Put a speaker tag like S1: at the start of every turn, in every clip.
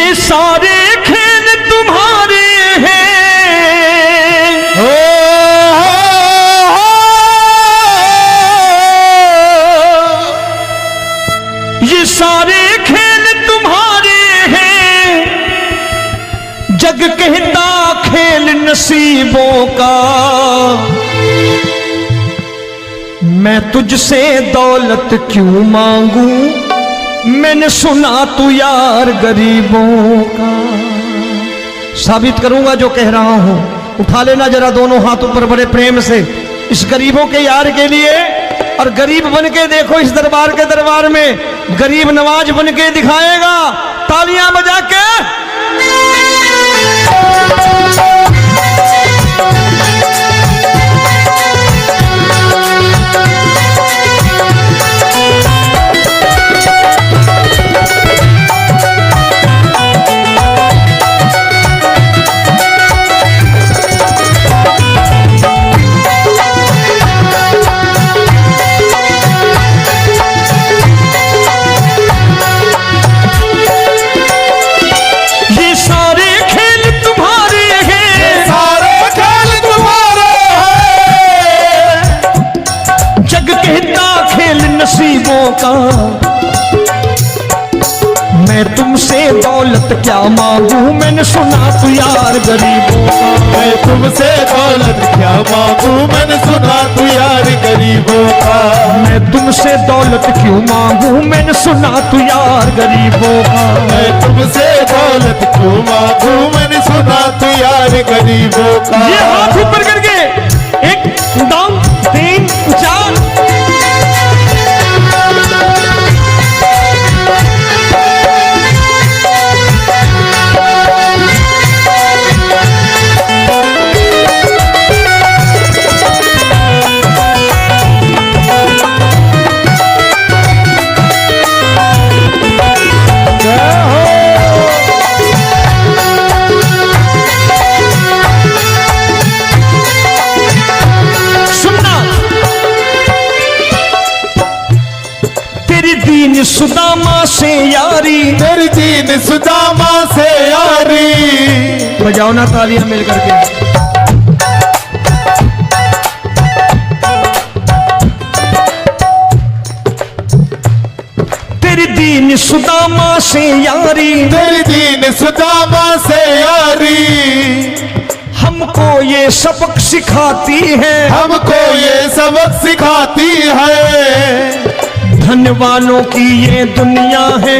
S1: ये सारे खेल तुम्हारे हैं, ये सारे खेल तुम्हारे हैं, जग कहता खेल नसीबों का। मैं तुझसे दौलत क्यों मांगू, मैंने सुना तू यार गरीबों का। साबित करूंगा जो कह रहा हूं। उठा लेना जरा दोनों हाथ ऊपर बड़े प्रेम से इस गरीबों के यार के लिए। और गरीब बन के देखो इस दरबार के दरबार में, गरीब नवाज बन के दिखाएगा, तालियां बजा के। नसीबों का। मैं तुमसे दौलत क्या मांगू, मैंने सुना तू यार गरीबों का।
S2: मैं तुमसे दौलत क्या मांगू, मैंने सुना तू यार गरीबों का।
S1: मैं तुमसे दौलत क्यों मांगू, मैंने सुना तू यार गरीबों का।
S2: मैं तुमसे दौलत क्यों मांगू, मैंने सुना तू यार गरीबों का।
S1: ये हाथ ऊपर करके 1 2 3 4। सुदामा से यारी,
S2: तेरी दीन सुदामा से यारी।
S1: बजाओ ना तालियां मिल करके। तेरी दीन सुदामा से यारी,
S2: तेरी दीन सुदामा से यारी।
S1: हमको ये सबक सिखाती है,
S2: हमको ये सबक सिखाती है।
S1: धनवानों की ये दुनिया है,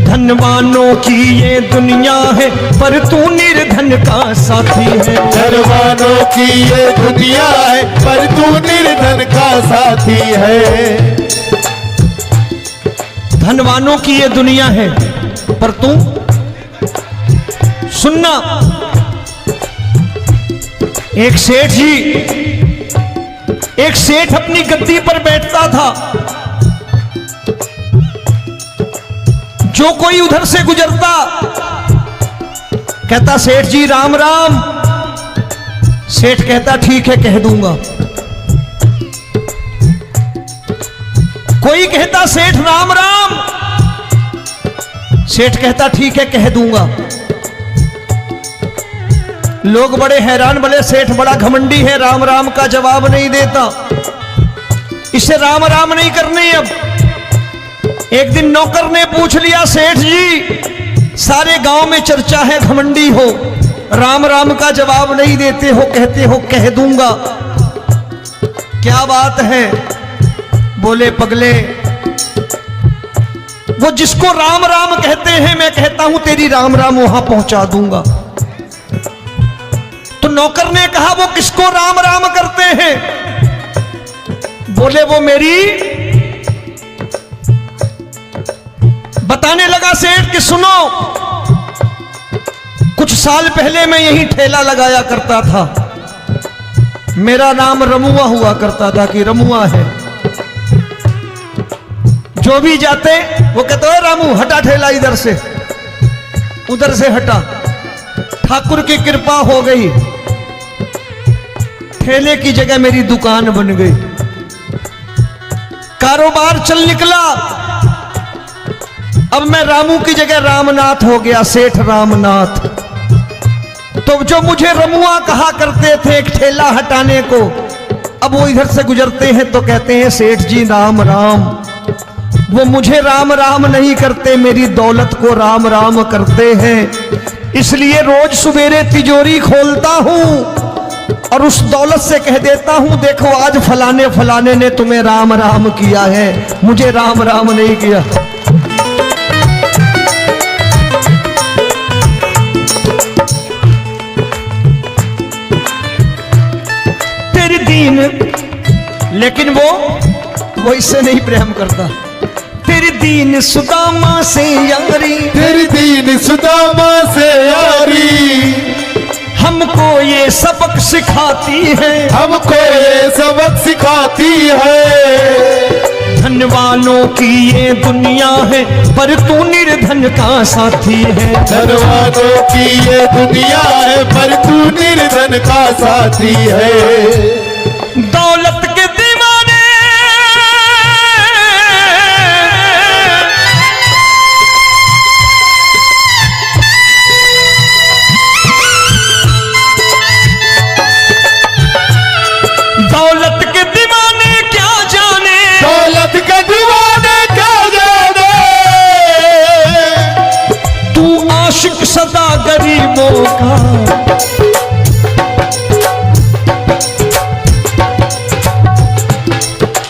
S1: धनवानों की ये दुनिया है, पर तू निर्धन का साथी है।
S2: धनवानों की ये दुनिया है, पर तू निर्धन का साथी है।
S1: धनवानों की ये दुनिया है, पर तू सुनना। एक सेठ जी, एक सेठ अपनी गद्दी पर बैठता था। जो कोई उधर से गुजरता कहता सेठ जी राम राम। सेठ कहता ठीक है कह दूंगा। कोई कहता सेठ राम राम। सेठ कहता ठीक है कह दूंगा। लोग बड़े हैरान, बोले सेठ बड़ा घमंडी है, राम राम का जवाब नहीं देता, इसे राम राम नहीं करनी। अब एक दिन नौकर ने पूछ लिया, सेठ जी सारे गांव में चर्चा है घमंडी हो, राम राम का जवाब नहीं देते हो, कहते हो कह दूंगा, क्या बात है? बोले पगले, वो जिसको राम राम कहते हैं मैं कहता हूं तेरी राम राम वहां पहुंचा दूंगा। तो नौकर ने कहा वो किसको राम राम करते हैं? बोले वो मेरी। बताने लगा सेठ कि सुनो, कुछ साल पहले मैं यही ठेला लगाया करता था, मेरा नाम रमुआ हुआ करता था कि रमुआ है। जो भी जाते वो कहते हो रामू हटा ठेला इधर से, उधर से हटा। ठाकुर की कृपा हो गई, ठेले की जगह मेरी दुकान बन गई, कारोबार चल निकला। अब मैं रामू की जगह रामनाथ हो गया, सेठ रामनाथ। तो जो मुझे रमुआ कहा करते थे एक ठेला हटाने को, अब वो इधर से गुजरते हैं तो कहते हैं सेठ जी राम राम। वो मुझे राम राम नहीं करते, मेरी दौलत को राम राम करते हैं। इसलिए रोज सवेरे तिजोरी खोलता हूं और उस दौलत से कह देता हूं, देखो आज फलाने फलाने ने तुम्हें राम राम किया है, मुझे राम राम नहीं किया। तेरी दीन, लेकिन वो इससे नहीं प्रेम करता। तेरी दीन सुदामा से यारी,
S2: तेरी दीन सुदामा से यारी,
S1: हमको ये सबक सिखाती है,
S2: हमको ये सबक सिखाती है।
S1: धनवानों की ये दुनिया है, पर तू निर्धन का साथी है।
S2: धनवानों की ये दुनिया है, पर तू निर्धन का साथी है।
S1: दौलत के दीवाने दौलत के दीवाने क्या जाने,
S2: दौलत के दीवाने क्या जाने,
S1: तू आशिक सदा गरीबों का।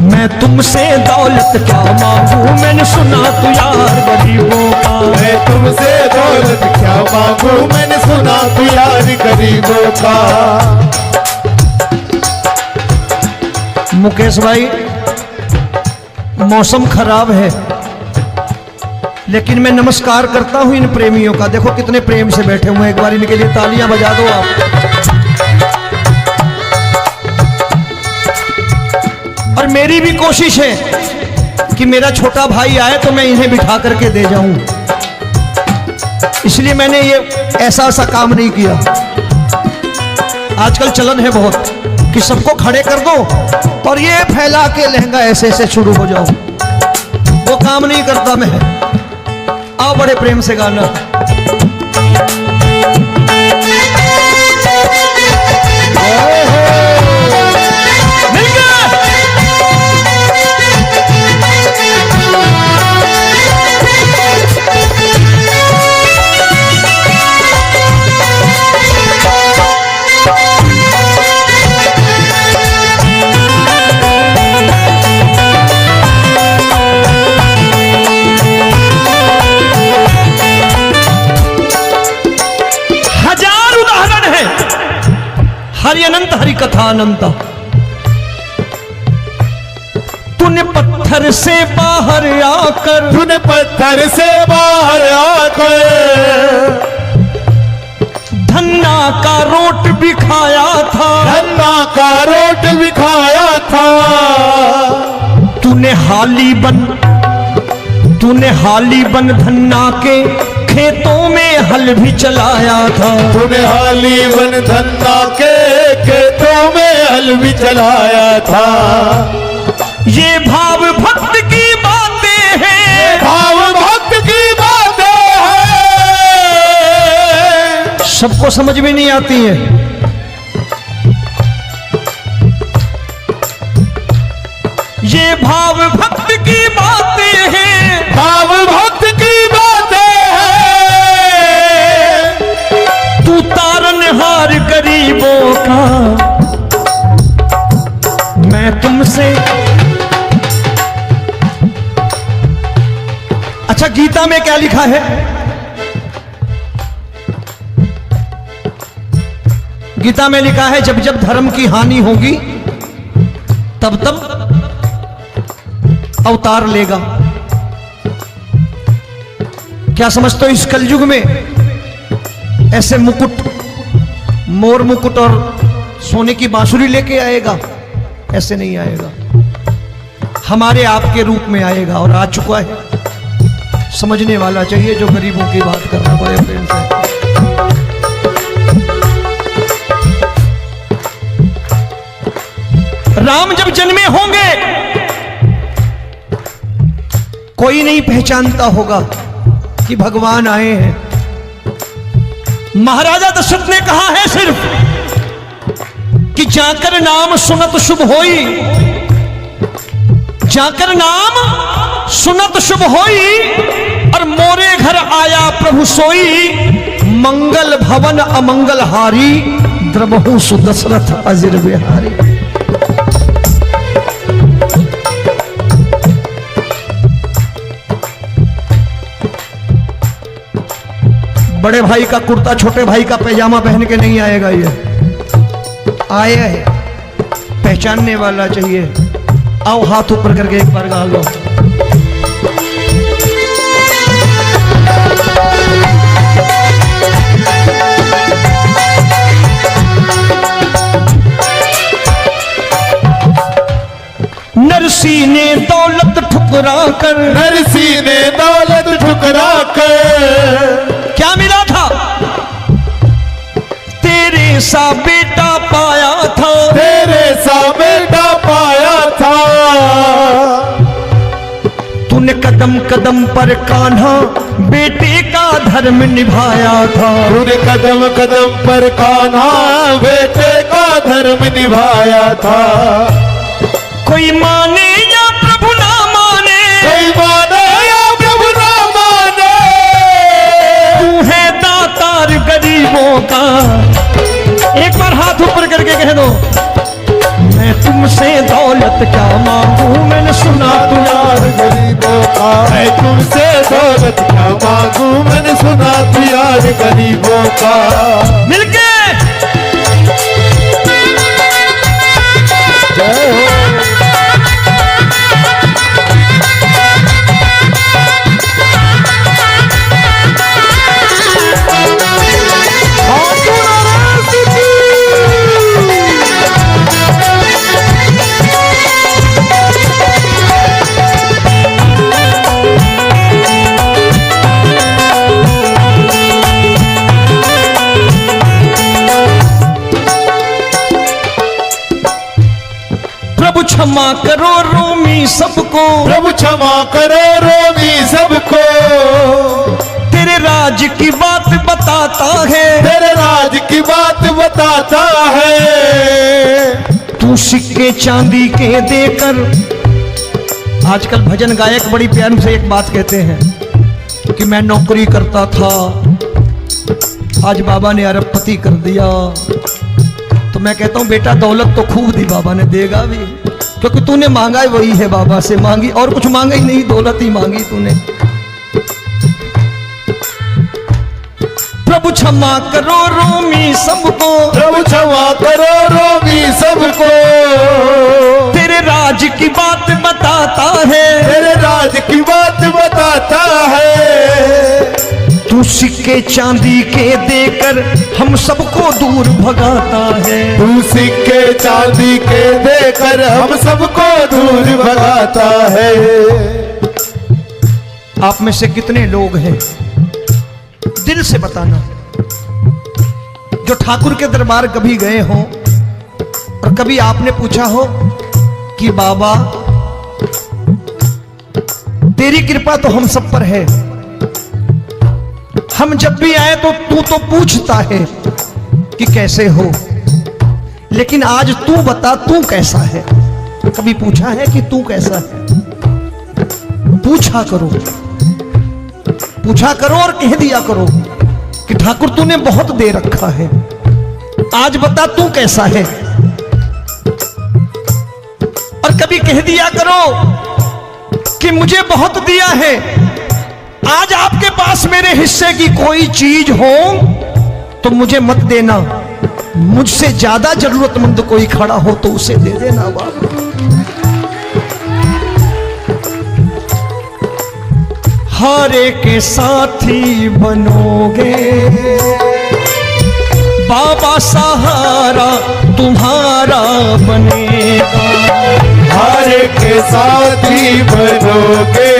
S1: मैं तुमसे दौलत क्या मांगू, मैंने सुना तू यार गरीबों का।
S2: मैं तुमसे दौलत क्या मांगू, मैंने सुना तू यार गरीबों का।
S1: मुकेश भाई, मौसम खराब है, लेकिन मैं नमस्कार करता हूं इन प्रेमियों का। देखो कितने प्रेम से बैठे हुए हैं, एक बार इनके लिए तालियां बजा दो आप। और मेरी भी कोशिश है कि मेरा छोटा भाई आए तो मैं इन्हें बिठा करके दे जाऊं, इसलिए मैंने ये ऐसा काम नहीं किया। आजकल चलन है बहुत कि सबको खड़े कर दो और ये फैला के लहंगा ऐसे ऐसे शुरू हो जाओ, वो काम नहीं करता मैं। आओ बड़े प्रेम से गाना। हरि अनंत हरि कथा अनंत। तूने पत्थर से बाहर आकर,
S2: तूने पत्थर से बाहर आकर
S1: धन्ना का रोट भी खाया था,
S2: धन्ना का रोट भी खाया था।
S1: तूने हाली बन धन्ना के खेतों में हल भी चलाया था।
S2: तूने हाली बन धन्ना के खेतों में हल भी चलाया था।
S1: ये भाव भक्त की बातें हैं,
S2: भाव भक्त की बातें हैं,
S1: सबको समझ में नहीं आती है। ये भाव भक्त की बातें हैं,
S2: भाव भक्त की बातें हैं।
S1: तू तारनहार गरीबों का, मैं तुमसे। अच्छा, गीता में क्या लिखा है? गीता में लिखा है जब जब धर्म की हानि होगी तब तब अवतार लेगा। क्या समझते हो, इस कलयुग में ऐसे मुकुट, मोर मुकुट और सोने की बांसुरी लेके आएगा? ऐसे नहीं आएगा, हमारे आपके रूप में आएगा और आ चुका है। समझने वाला चाहिए जो गरीबों की बात कर रहा है बड़े प्रेम से। राम जब जन्मे होंगे कोई नहीं पहचानता होगा, कि भगवान आए हैं। महाराजा दशरथ ने कहा है सिर्फ कि जाकर नाम सुनत शुभ होई, जाकर नाम सुनत शुभ होई, और मोरे घर आया प्रभु सोई, मंगल भवन अमंगल हारी, द्रबहु सुदशरथ अजिर बिहारी। बड़े भाई का कुर्ता छोटे भाई का पैजामा पहन के नहीं आएगा, ये आया है पहचानने वाला चाहिए। आओ हाथ ऊपर करके एक बार गा लो। नरसी ने दौलत ठुकरा कर,
S2: नरसी ने दौलत ठुकरा कर,
S1: क्या मिला था? तेरे सा बेटा पाया था,
S2: तेरे सा बेटा पाया था।
S1: तूने कदम कदम पर कान्हा बेटे का धर्म निभाया था,
S2: तूने कदम कदम पर कान्हा बेटे का धर्म निभाया था।
S1: कोई माने या प्रभु ना माने,
S2: कोई माने या प्रभु ना माने,
S1: तू है दातार गरीबों का। एक बार हाथ ऊपर करके कह दो, मैं तुमसे दौलत क्या मांगू, मैंने सुना तू यार
S2: गरीबों का। मैं तुमसे दौलत क्या मांगू, मैंने सुना तू यार गरीबों का।
S1: मिलके
S2: जय हो।
S1: क्षमा करो रोमी सबको,
S2: प्रभु क्षमा करो रोमी सबको।
S1: तेरे राज की बात बताता है,
S2: तेरे राज की बात बताता है।
S1: तू सिक्के चांदी के देकर, आजकल भजन गायक बड़ी प्यार से एक बात कहते हैं कि मैं नौकरी करता था, आज बाबा ने अरबपति कर दिया। तो मैं कहता हूं बेटा दौलत तो खूब दी बाबा ने, देगा भी, क्योंकि तूने मांगा है वही है बाबा से मांगी, और कुछ मांगा ही नहीं, दौलत ही मांगी तूने। प्रभु क्षमा करो रोमी सबको,
S2: प्रभु क्षमा करो रोमी सबको।
S1: तेरे राज की बात बताता है,
S2: तेरे राज की बात बताता है।
S1: तू सिक्के चांदी के देकर हम सबको दूर भगाता है,
S2: तू सिक्के चांदी के देकर हम सबको दूर भगाता है।
S1: आप में से कितने लोग हैं, दिल से बताना, जो ठाकुर के दरबार कभी गए हो और कभी आपने पूछा हो कि बाबा तेरी कृपा तो हम सब पर है, हम जब भी आए तो तू तो पूछता है कि कैसे हो, लेकिन आज तू बता तू कैसा है। कभी पूछा है कि तू कैसा है? पूछा करो, पूछा करो और कह दिया करो कि ठाकुर तूने बहुत दे रखा है, आज बता तू कैसा है। और कभी कह दिया करो कि मुझे बहुत दिया है, आज आपके पास मेरे हिस्से की कोई चीज हो तो मुझे मत देना, मुझसे ज्यादा जरूरतमंद कोई खड़ा हो तो उसे दे देना बाबा। हारे के साथी बनोगे बाबा, सहारा तुम्हारा बनेगा।
S2: हारे के साथी बनोगे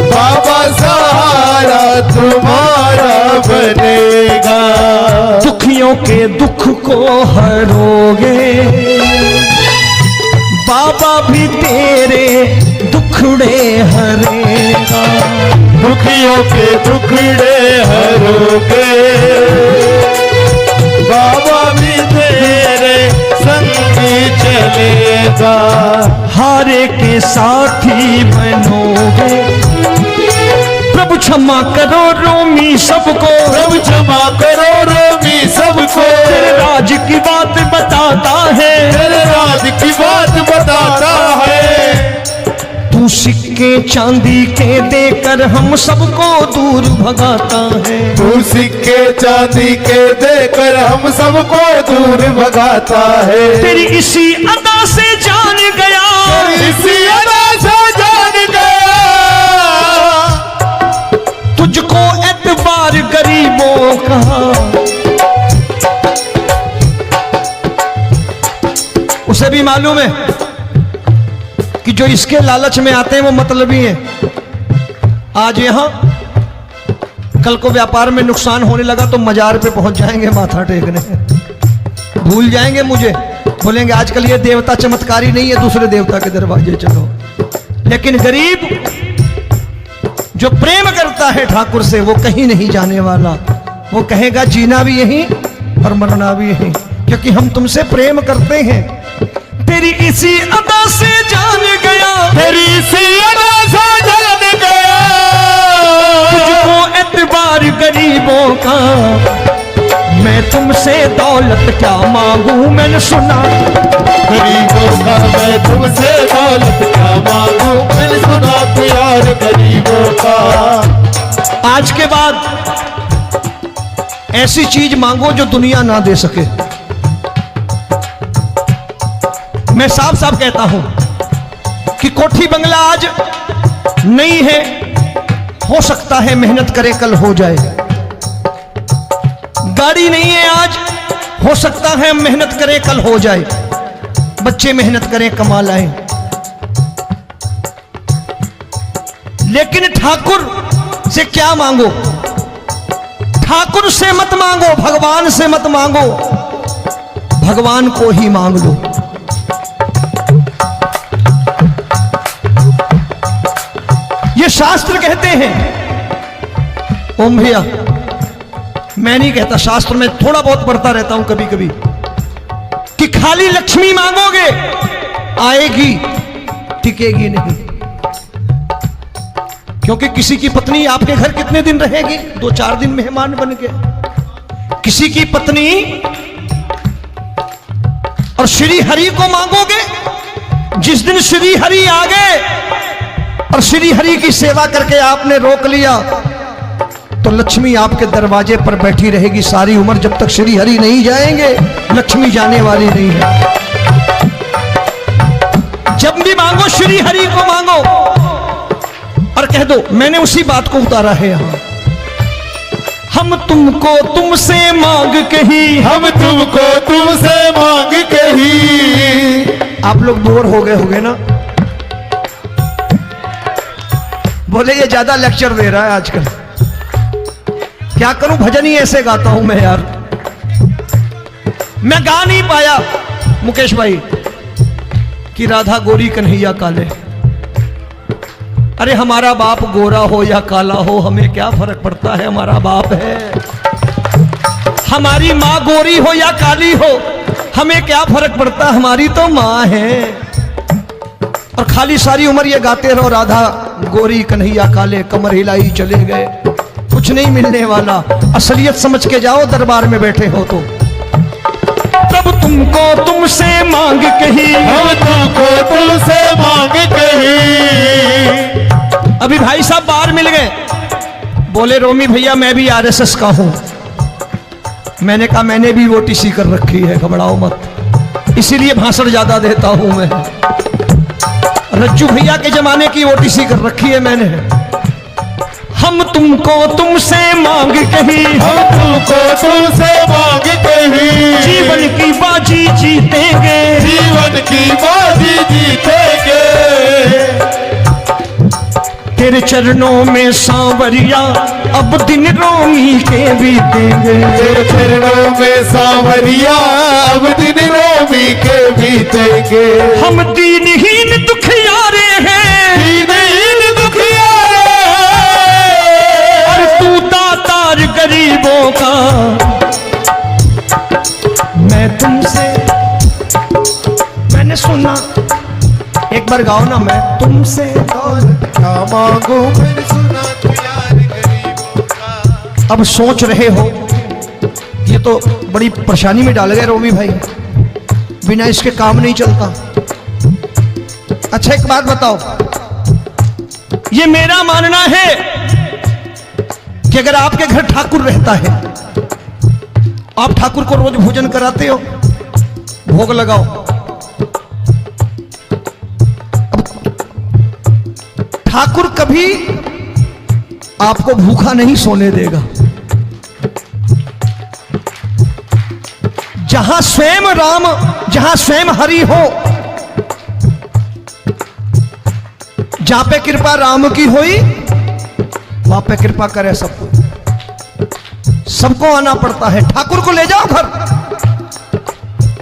S2: बाबा, सहारा तुम्हारा बनेगा।
S1: दुखियों के दुख को हरोगे बाबा, भी तेरे दुखड़े हरेगा।
S2: दुखियों के दुखड़े हरोगे, बाबा भी तेरे संगी चलेगा।
S1: हारे के साथी बनोगे, प्रभु क्षमा करो रोमी सबको,
S2: प्रभु क्षमा करो रोमी सबको,
S1: तेरे राज की बात बताता है,
S2: तेरे राज की बात बताता है।
S1: तू सिक्के चांदी के देकर हम सबको दूर भगाता है,
S2: तू सिक्के चांदी के देकर हम सबको दूर भगाता है।
S1: तेरी इसी अदा से जान गया,
S2: तेरी इसी अदा से जान गया,
S1: तुझको एतबार गरीबों का। उसे भी मालूम है कि जो इसके लालच में आते हैं वो मतलबी हैं। आज यहां कल को व्यापार में नुकसान होने लगा तो मजार पे पहुंच जाएंगे माथा टेकने, भूल जाएंगे मुझे, बोलेंगे आजकल ये देवता चमत्कारी नहीं है, दूसरे देवता के दरवाजे चलो। लेकिन गरीब जो प्रेम करता है ठाकुर से वो कहीं नहीं जाने वाला, वो कहेगा जीना भी यहीं और मरना भी यहीं, क्योंकि हम तुमसे प्रेम करते हैं। तेरी इसी अदा से जान गया,
S2: तेरी इसी अदा से जान गया,
S1: तुझको एतबार गरीबों का। मैं तुमसे दौलत क्या मांगू, मैंने सुना
S2: गरीबों का, मैं तुमसे दौलत क्या मांगू, मैंने सुना प्यार गरीबों का।
S1: आज के बाद ऐसी चीज मांगो जो दुनिया ना दे सके। मैं साफ साफ कहता हूं कि कोठी बंगला आज नहीं है, हो सकता है मेहनत करे कल हो जाए। गाड़ी नहीं है आज, हो सकता है मेहनत करें कल हो जाए। बच्चे मेहनत करें कमा लाएं, लेकिन ठाकुर से क्या मांगो? ठाकुर से मत मांगो, भगवान से मत मांगो, भगवान को ही मांग लो। ये शास्त्र कहते हैं। ओम भैया, मैं नहीं कहता, शास्त्र में थोड़ा बहुत पढ़ता रहता हूं कभी कभी, कि खाली लक्ष्मी मांगोगे आएगी, टिकेगी नहीं। क्योंकि किसी की पत्नी आपके घर कितने दिन रहेगी? 2-4 दिन मेहमान बन के। किसी की पत्नी और श्री हरि को मांगोगे, जिस दिन श्री हरि आ गए और श्री हरि की सेवा करके आपने रोक लिया तो लक्ष्मी आपके दरवाजे पर बैठी रहेगी सारी उम्र। जब तक श्री हरि नहीं जाएंगे लक्ष्मी जाने वाली नहीं है। जब भी मांगो श्री हरि को मांगो और कह दो मैंने उसी बात को उतारा है यहां। हम तुमको तुमसे मांग कही,
S2: हम तुमको तुमसे मांग कही।
S1: आप लोग बोर हो गए होंगे ना, बोले ये ज्यादा लेक्चर दे रहा है आजकल। क्या करूं, भजन ही ऐसे गाता हूं मैं यार। मैं गा नहीं पाया मुकेश भाई कि राधा गोरी कन्हैया काले। अरे हमारा बाप गोरा हो या काला हो हमें क्या फर्क पड़ता है, हमारा बाप है। हमारी माँ गोरी हो या काली हो हमें क्या फर्क पड़ता, हमारी तो माँ है। और खाली सारी उम्र ये गाते रहो राधा गोरी कन्हैया काले, कमर हिलाई चले गए, कुछ नहीं मिलने वाला। असलियत समझ के जाओ दरबार में बैठे हो तो। तब तुमको तुमसे मांग कही,
S2: हम तुमको तुमसे मांग कही।
S1: अभी भाई साहब बाहर मिल गए, बोले रोमी भैया मैं भी आरएसएस का हूं। मैंने कहा मैंने भी ओटीसी कर रखी है, घबराओ मत, इसीलिए भाषण ज्यादा देता हूं मैं। रज्जू भैया के जमाने की ओटीसी कर रखी है मैंने। हम तुमको तुमसे मांग कही,
S2: हम तुमको तुमसे मांग कही।
S1: जीवन की बाजी जीतेंगे,
S2: जीवन की बाजी जीतेंगे।
S1: तेरे चरणों में सांवरिया अब दिन रोमी के बीतेंगे।
S2: तेरे चरणों में सांवरिया अब दिन रोमी के बीतेंगे।
S1: हम दीनहीन दुखियारे हैं,
S2: दीनहीन दुखियारे हैं,
S1: बार गाओ ना, मैं तुमसे
S2: दौलत क्या मांगू मैंने सुना तू यार गरीबों का।
S1: अब सोच रहे हो ये तो बड़ी परेशानी में डाल गए रोमी भाई, बिना इसके काम नहीं चलता। अच्छा एक बात बताओ, ये मेरा मानना है कि अगर आपके घर ठाकुर रहता है, आप ठाकुर को रोज भोजन कराते हो, भोग लगाओ, ठाकुर कभी आपको भूखा नहीं सोने देगा। जहां स्वयं राम, जहां स्वयं हरि हो, जहां पे कृपा राम की हुई वहां पे कृपा करे सबको, सबको आना पड़ता है। ठाकुर को ले जाओ घर।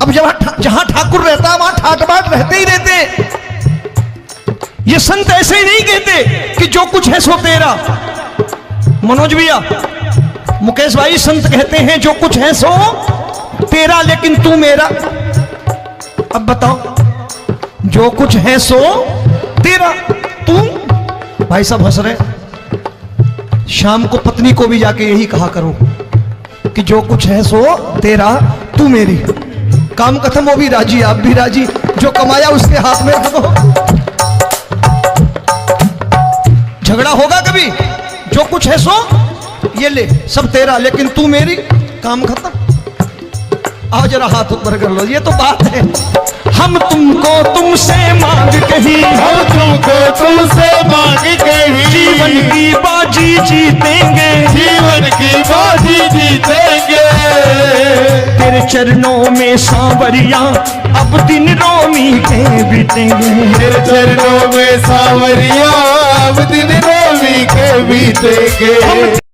S1: अब जहां ठाकुर रहता है वहां ठाट बाट रहते ही रहते। ये संत ऐसे ही नहीं कहते कि जो कुछ है सो तेरा। मनोज भैया, मुकेश भाई, संत कहते हैं जो कुछ है सो तेरा लेकिन तू मेरा। अब बताओ, जो कुछ है सो तेरा, तू। भाई साहब हंस रहे। शाम को पत्नी को भी जाके यही कहा करो कि जो कुछ है सो तेरा, तू मेरी। काम खत्म, वो भी राजी, आप भी राजी, जो कमाया उसके हाथ में रखो। झगड़ा होगा कभी? जो कुछ है सो ये ले, सब तेरा लेकिन तू मेरी, काम खत्म। आओ जरा हाथ ऊपर कर लो, ये तो बात है। हम तुमको तुमसे मांग कहीं,
S2: हम तुमको तुमसे मांग कहीं,
S1: जीवन की बाजी जीतेंगे,
S2: जीवन की बाजी जीतेंगे।
S1: तेरे चरणों में सांवरिया अब दिन रोमी के बीतेंगे।
S2: तेरे चरणों में सांवरिया अब दिन रोमी के बीतेंगे।